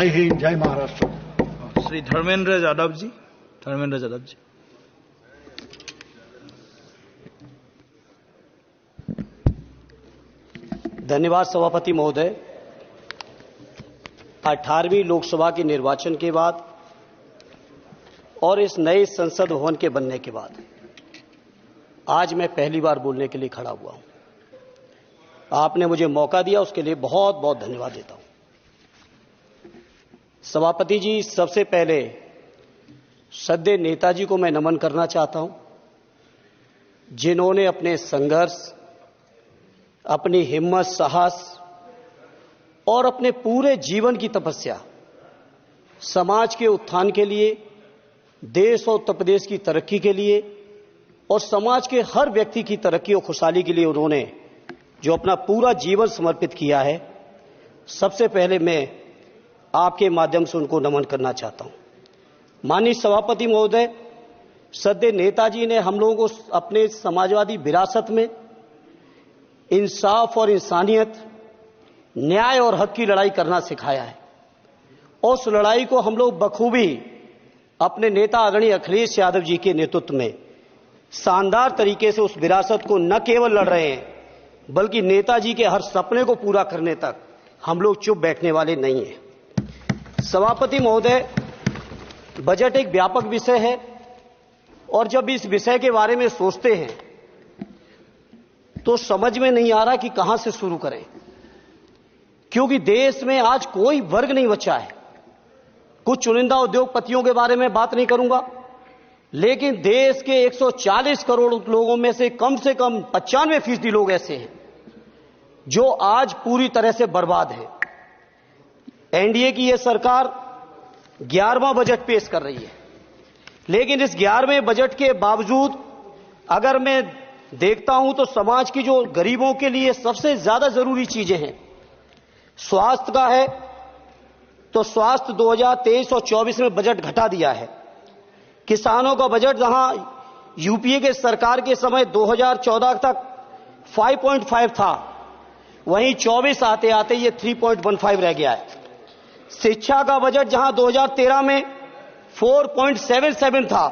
जय हिंद, जय महाराष्ट्र। श्री धर्मेंद्र यादव जी। धन्यवाद सभापति महोदय। 18वीं लोकसभा के निर्वाचन के बाद और इस नए संसद भवन के बनने के बाद आज मैं पहली बार बोलने के लिए खड़ा हुआ हूं। आपने मुझे मौका दिया, उसके लिए बहुत बहुत धन्यवाद देता हूं। सभापति जी, सबसे पहले श्रद्धेय नेताजी को मैं नमन करना चाहता हूं, जिन्होंने अपने संघर्ष, अपनी हिम्मत, साहस और अपने पूरे जीवन की तपस्या समाज के उत्थान के लिए, देश और उत्तर प्रदेश की तरक्की के लिए और समाज के हर व्यक्ति की तरक्की और खुशहाली के लिए उन्होंने जो अपना पूरा जीवन समर्पित किया है, सबसे पहले मैं आपके माध्यम से उनको नमन करना चाहता हूं। माननीय सभापति महोदय, श्रद्धेय नेताजी ने हम लोगों को अपने समाजवादी विरासत में इंसाफ और इंसानियत, न्याय और हक की लड़ाई करना सिखाया है। उस लड़ाई को हम लोग बखूबी अपने नेता आदरणीय अखिलेश यादव जी के नेतृत्व में शानदार तरीके से उस विरासत को न केवल लड़ रहे हैं, बल्कि नेताजी के हर सपने को पूरा करने तक हम लोग चुप बैठने वाले नहीं हैं। सभापति महोदय, बजट एक व्यापक विषय है और जब इस विषय के बारे में सोचते हैं तो समझ में नहीं आ रहा कि कहां से शुरू करें, क्योंकि देश में आज कोई वर्ग नहीं बचा है। कुछ चुनिंदा उद्योगपतियों के बारे में बात नहीं करूंगा, लेकिन देश के 140 करोड़ लोगों में से कम 95% लोग ऐसे हैं जो आज पूरी तरह से बर्बाद है। एनडीए की यह सरकार 11वां बजट पेश कर रही है, लेकिन इस 11वें बजट के बावजूद अगर मैं देखता हूं तो समाज की जो गरीबों के लिए सबसे ज्यादा जरूरी चीजें हैं, स्वास्थ्य का है तो स्वास्थ्य 2023 और 24 में बजट घटा दिया है। किसानों का बजट जहां यूपीए के सरकार के समय 2014 तक 5.5 था, वहीं 24 आते आते ये 3.15 रह गया है। शिक्षा का बजट जहां 2013 में 4.77 था,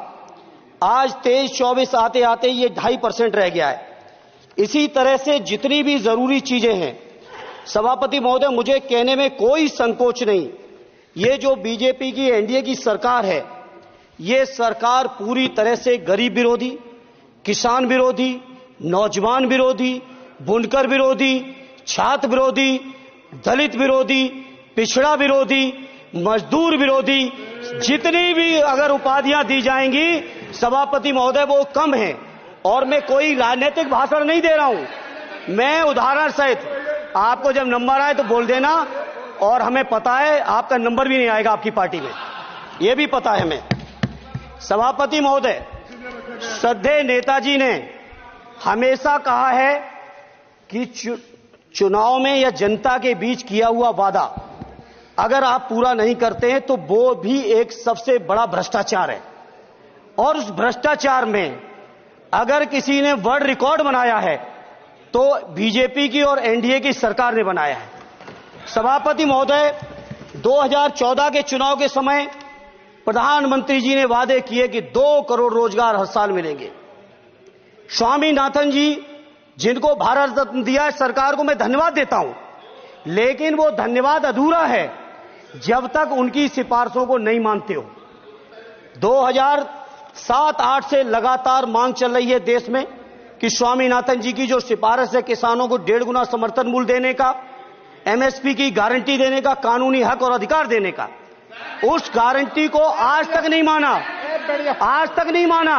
आज 23-24 आते आते ये 2.5% रह गया है। इसी तरह से जितनी भी जरूरी चीजें हैं, सभापति महोदय, मुझे कहने में कोई संकोच नहीं, ये जो बीजेपी की एनडीए की सरकार है, ये सरकार पूरी तरह से गरीब विरोधी, किसान विरोधी, नौजवान विरोधी, बुनकर विरोधी, छात्र विरोधी, दलित विरोधी, पिछड़ा विरोधी, मजदूर विरोधी, जितनी भी अगर उपाधियां दी जाएंगी सभापति महोदय वो कम है। और मैं कोई राजनीतिक भाषण नहीं दे रहा हूं, मैं उदाहरण सहित आपको जब नंबर आए तो बोल देना, और हमें पता है आपका नंबर भी नहीं आएगा आपकी पार्टी में, यह भी पता है हमें। सभापति महोदय, श्रद्धेय नेताजी ने हमेशा कहा है कि चुनाव में या जनता के बीच किया हुआ वादा अगर आप पूरा नहीं करते हैं तो वो भी एक सबसे बड़ा भ्रष्टाचार है, और उस भ्रष्टाचार में अगर किसी ने वर्ल्ड रिकॉर्ड बनाया है तो बीजेपी की और एनडीए की सरकार ने बनाया है। सभापति महोदय, 2014 के चुनाव के समय प्रधानमंत्री जी ने वादे किए कि 2 करोड़ रोजगार हर साल मिलेंगे। स्वामीनाथन जी, जिनको भारत रत्न दिया है, सरकार को मैं धन्यवाद देता हूं, लेकिन वो धन्यवाद अधूरा है जब तक उनकी सिफारिशों को नहीं मानते हो। 2007-8 से लगातार मांग चल रही है देश में कि स्वामीनाथन जी की जो सिफारिश है किसानों को 1.5 गुना समर्थन मूल्य देने का, एमएसपी की गारंटी देने का, कानूनी हक और अधिकार देने का, उस गारंटी को आज तक नहीं माना, आज तक नहीं माना,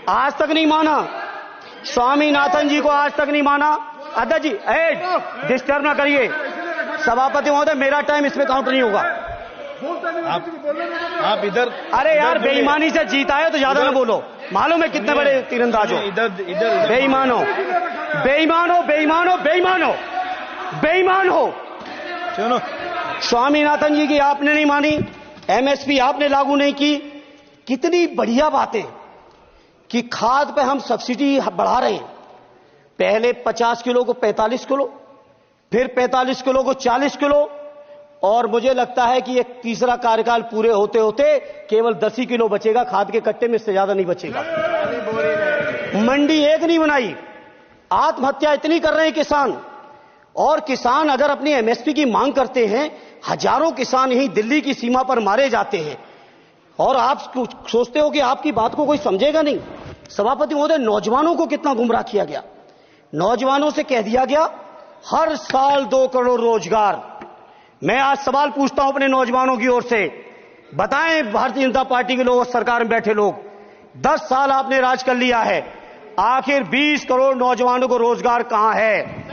आज तक नहीं माना। स्वामीनाथन जी को आज तक नहीं माना। अध्यक्ष जी, डिस्टर्ब ना करिए। सभापति महोदय, मेरा टाइम इसमें काउंट नहीं होगा। आप इधर, अरे यार, बेईमानी से जीता है तो ज्यादा ना बोलो, मालूम है कितने बड़े तीरंदाज हो। इधर बेईमान हो, बेईमान हो, बेईमान हो, बेईमान हो, बेईमान हो। चलो, स्वामीनाथन जी की आपने नहीं मानी, एमएसपी आपने लागू नहीं की। कितनी बढ़िया बातें कि खाद पे हम सब्सिडी बढ़ा रहे हैं, पहले 50 किलो को 45 किलो, फिर 45 किलो को 40 किलो, और मुझे लगता है कि एक तीसरा कार्यकाल पूरे होते होते केवल 10 ही किलो बचेगा खाद के कट्टे में, इससे ज्यादा नहीं बचेगा। मंडी एक नहीं बनाई, आत्महत्या इतनी कर रहे हैं किसान। और किसान अगर अपनी एमएसपी की मांग करते हैं, हजारों किसान यहीं दिल्ली की सीमा पर मारे जाते हैं, और आप सोचते हो कि आपकी बात को कोई समझेगा नहीं। सभापति महोदय, नौजवानों को कितना गुमराह किया गया। नौजवानों से कह दिया गया हर साल 2 करोड़ रोजगार। मैं आज सवाल पूछता हूं अपने नौजवानों की ओर से, बताएं भारतीय जनता पार्टी के लोग और सरकार में बैठे लोग, 10 साल आपने राज कर लिया है, आखिर 20 करोड़ नौजवानों को रोजगार कहां है?